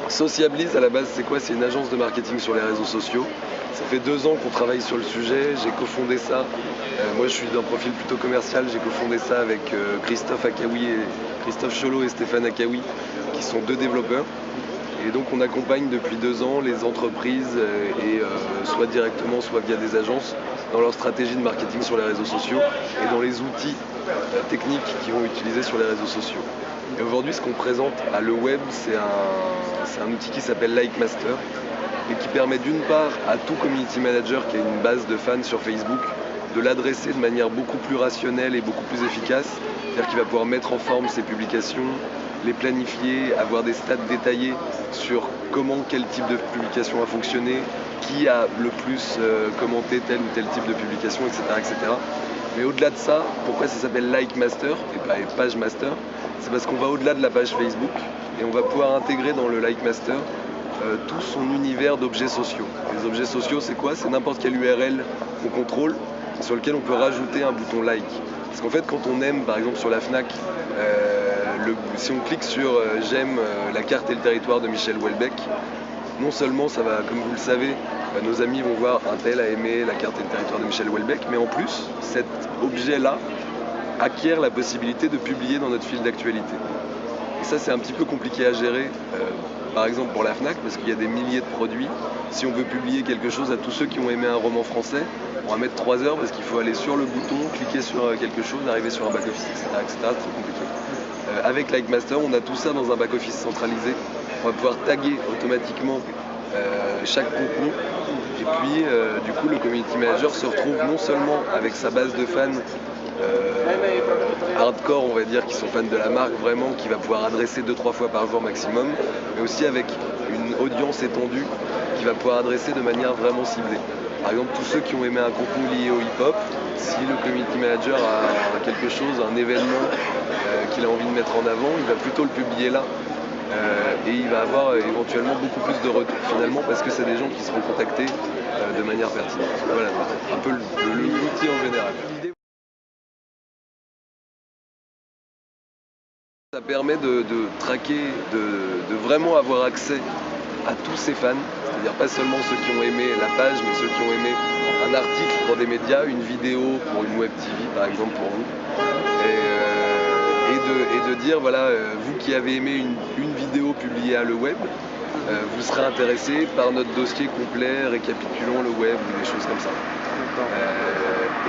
Sociablise, à la base, c'est quoi? C'est une agence de marketing sur les réseaux sociaux. Ça fait 2 ans qu'on travaille sur le sujet. J'ai cofondé ça. Moi, je suis d'un profil plutôt commercial. J'ai cofondé ça avec Christophe Cholot et Stéphane Akaoui, qui sont 2 développeurs. Et donc, on accompagne depuis 2 ans les entreprises, soit directement, soit via des agences, dans leur stratégie de marketing sur les réseaux sociaux et dans les outils techniques qu'ils vont utiliser sur les réseaux sociaux. Et aujourd'hui, ce qu'on présente à Le Web, c'est un outil qui s'appelle Likemaster et qui permet d'une part à tout community manager qui a une base de fans sur Facebook de l'adresser de manière beaucoup plus rationnelle et beaucoup plus efficace. C'est-à-dire qu'il va pouvoir mettre en forme ses publications, les planifier, avoir des stats détaillés sur quel type de publication a fonctionné, qui a le plus commenté tel ou tel type de publication, etc. etc. Mais au-delà de ça, pourquoi ça s'appelle Likemaster et pas Page Master? C'est parce qu'on va au-delà de la page Facebook et on va pouvoir intégrer dans le Likemaster tout son univers d'objets sociaux. Les objets sociaux, c'est quoi? C'est n'importe quelle URL qu'on contrôle sur lequel on peut rajouter un bouton like. Parce qu'en fait, quand on aime, par exemple sur la Fnac, si on clique sur j'aime la carte et le territoire de Michel Houellebecq, non seulement ça va, comme vous le savez, nos amis vont voir un tel a aimé la carte et le territoire de Michel Houellebecq, mais en plus, cet objet-là acquiert la possibilité de publier dans notre fil d'actualité. Et ça, c'est un petit peu compliqué à gérer, par exemple pour la Fnac, parce qu'il y a des milliers de produits. Si on veut publier quelque chose à tous ceux qui ont aimé un roman français, on va mettre 3 heures parce qu'il faut aller sur le bouton, cliquer sur quelque chose, arriver sur un back-office, etc. etc. C'est trop compliqué. Avec Likemaster, on a tout ça dans un back-office centralisé. On va pouvoir taguer automatiquement chaque contenu. Et puis, du coup, le community manager se retrouve non seulement avec sa base de fans hardcore, on va dire, qui sont fans de la marque vraiment, qui va pouvoir adresser 2-3 fois par jour maximum, mais aussi avec une audience étendue qui va pouvoir adresser de manière vraiment ciblée. Par exemple, tous ceux qui ont aimé un contenu lié au hip-hop, si le community manager a quelque chose, un événement qu'il a envie de mettre en avant, il va plutôt le publier là. Et il va avoir éventuellement beaucoup plus de retours finalement parce que c'est des gens qui seront contactés de manière pertinente. Voilà, un peu l'outil en général. Ça permet de traquer, de vraiment avoir accès à tous ces fans, c'est-à-dire pas seulement ceux qui ont aimé la page, mais ceux qui ont aimé un article pour des médias, une vidéo pour une web TV par exemple pour vous. Et de dire voilà, vous qui avez aimé une vidéo publiée à Le Web, vous serez intéressé par notre dossier complet récapitulant le web ou des choses comme ça.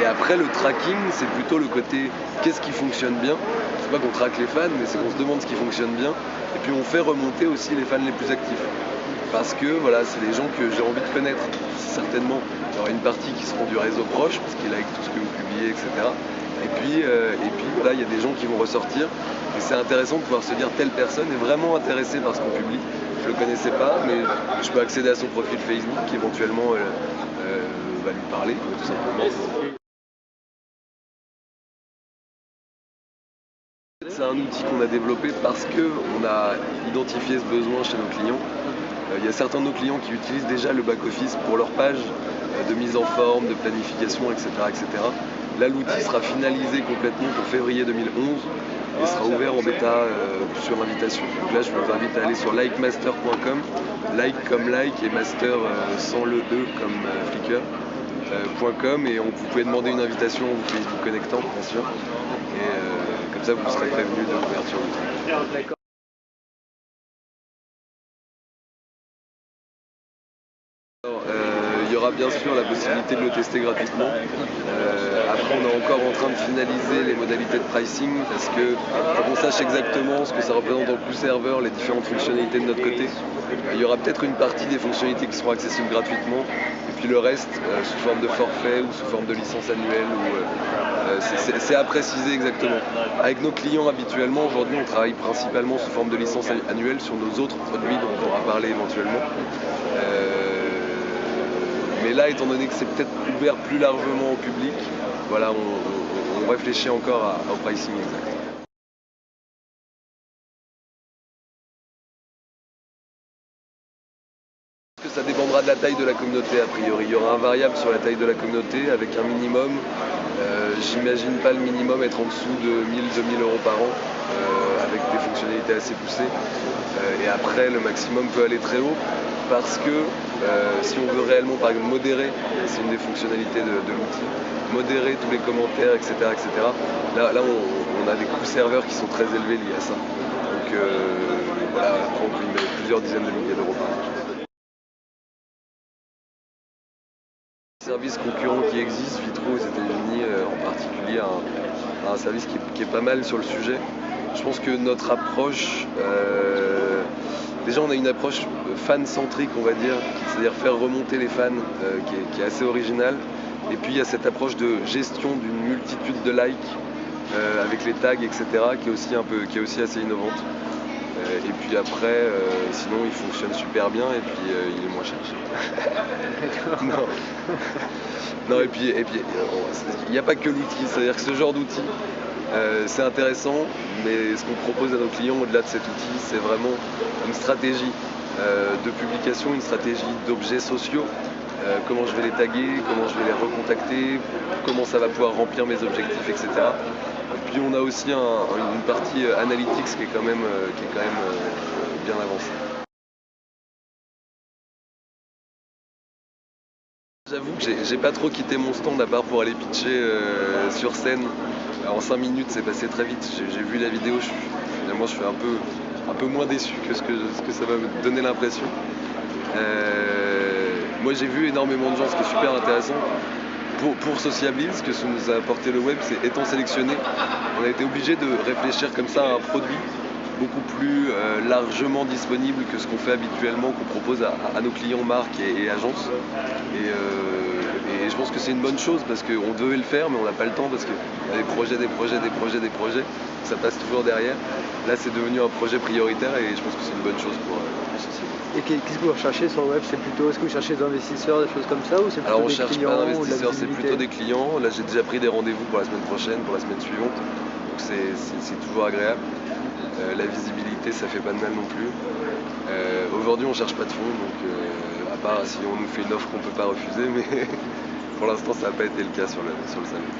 Et après le tracking, c'est plutôt le côté qu'est-ce qui fonctionne bien. C'est pas qu'on traque les fans, mais c'est qu'on se demande ce qui fonctionne bien. Et puis on fait remonter aussi les fans les plus actifs. Parce que voilà, c'est des gens que j'ai envie de connaître. Certainement, il y aura une partie qui seront du réseau proche, parce qu'ils like tout ce que vous publiez, etc. Et puis voilà, il y a des gens qui vont ressortir. Et c'est intéressant de pouvoir se dire telle personne est vraiment intéressée par ce qu'on publie. Je le connaissais pas, mais je peux accéder à son profil Facebook qui éventuellement va lui parler, tout simplement. C'est un outil qu'on a développé parce qu'on a identifié ce besoin chez nos clients. Il y a certains de nos clients qui utilisent déjà le back-office pour leur page de mise en forme, de planification, etc. etc. Là, l'outil sera finalisé complètement pour février 2011 et sera ouvert en bêta sur invitation. Donc là, je vous invite à aller sur likemaster.com, like comme like et master sans le E comme Flickr.com et vous pouvez demander une invitation en vous connectant, bien sûr. Et comme ça, vous serez prévenu de l'ouverture du truc. Il y aura bien sûr la possibilité de le tester gratuitement. Après, on est encore en train de finaliser les modalités de pricing parce que pour qu'on sache exactement ce que ça représente en coût serveur, les différentes fonctionnalités de notre côté, il y aura peut-être une partie des fonctionnalités qui seront accessibles gratuitement et puis le reste sous forme de forfait ou sous forme de licence annuelle. C'est à préciser exactement. Avec nos clients habituellement, aujourd'hui, on travaille principalement sous forme de licence annuelle sur nos autres produits dont on pourra parler éventuellement. Mais là, étant donné que c'est peut-être ouvert plus largement au public, voilà, on réfléchit encore au pricing exact. Ça dépendra de la taille de la communauté a priori. Il y aura un variable sur la taille de la communauté avec un minimum. J'imagine pas le minimum être en dessous de 1000-2000 € par an avec des fonctionnalités assez poussées. Et après, le maximum peut aller très haut parce que si on veut réellement, par exemple, modérer, c'est une des fonctionnalités de l'outil, modérer tous les commentaires, etc., là on a des coûts serveurs qui sont très élevés liés à ça. Donc voilà, après on peut y mettre plusieurs dizaines de milliers d'euros par an. Service concurrent qui existe, Vitro aux États-Unis en particulier, un service qui est pas mal sur le sujet. Je pense que notre approche, déjà on a une approche fan-centrique, on va dire, c'est-à-dire faire remonter les fans, qui est assez originale. Et puis il y a cette approche de gestion d'une multitude de likes avec les tags, etc., qui est aussi assez innovante. Et puis après, sinon il fonctionne super bien et puis il est moins cher. Non, et puis il n'y a pas que l'outil, c'est-à-dire que ce genre d'outil, c'est intéressant, mais ce qu'on propose à nos clients au-delà de cet outil, c'est vraiment une stratégie de publication, une stratégie d'objets sociaux, comment je vais les taguer, comment je vais les recontacter, comment ça va pouvoir remplir mes objectifs, etc. Et puis on a aussi une partie analytics qui est quand même bien avancée. J'avoue que j'ai pas trop quitté mon stand à part pour aller pitcher sur scène. En 5 minutes, c'est passé très vite. J'ai vu la vidéo, finalement je suis un peu moins déçu que ce que ça va me donner l'impression. Moi j'ai vu énormément de gens, ce qui est super intéressant. Pour Sociablz, ce que ça nous a apporté le web, c'est étant sélectionné, on a été obligé de réfléchir comme ça à un produit beaucoup plus largement disponible que ce qu'on fait habituellement, qu'on propose à nos clients marques et agences. Et je pense que c'est une bonne chose parce qu'on devait le faire mais on n'a pas le temps parce qu'il y a des projets, ça passe toujours derrière. Là c'est devenu un projet prioritaire et je pense que c'est une bonne chose pour Sociablz. Et qu'est-ce que vous recherchez sur le web? Est-ce que vous cherchez des investisseurs, des choses comme ça, ou c'est plutôt Alors on des cherche clients pas ou de la d'investisseurs, c'est visibilité? plutôt des clients. Là j'ai déjà pris des rendez-vous pour la semaine prochaine, pour la semaine suivante. Donc c'est toujours agréable. La visibilité ça fait pas de mal non plus. Aujourd'hui on cherche pas de fonds, donc à part si on nous fait une offre qu'on peut pas refuser, mais pour l'instant ça n'a pas été le cas sur le salon.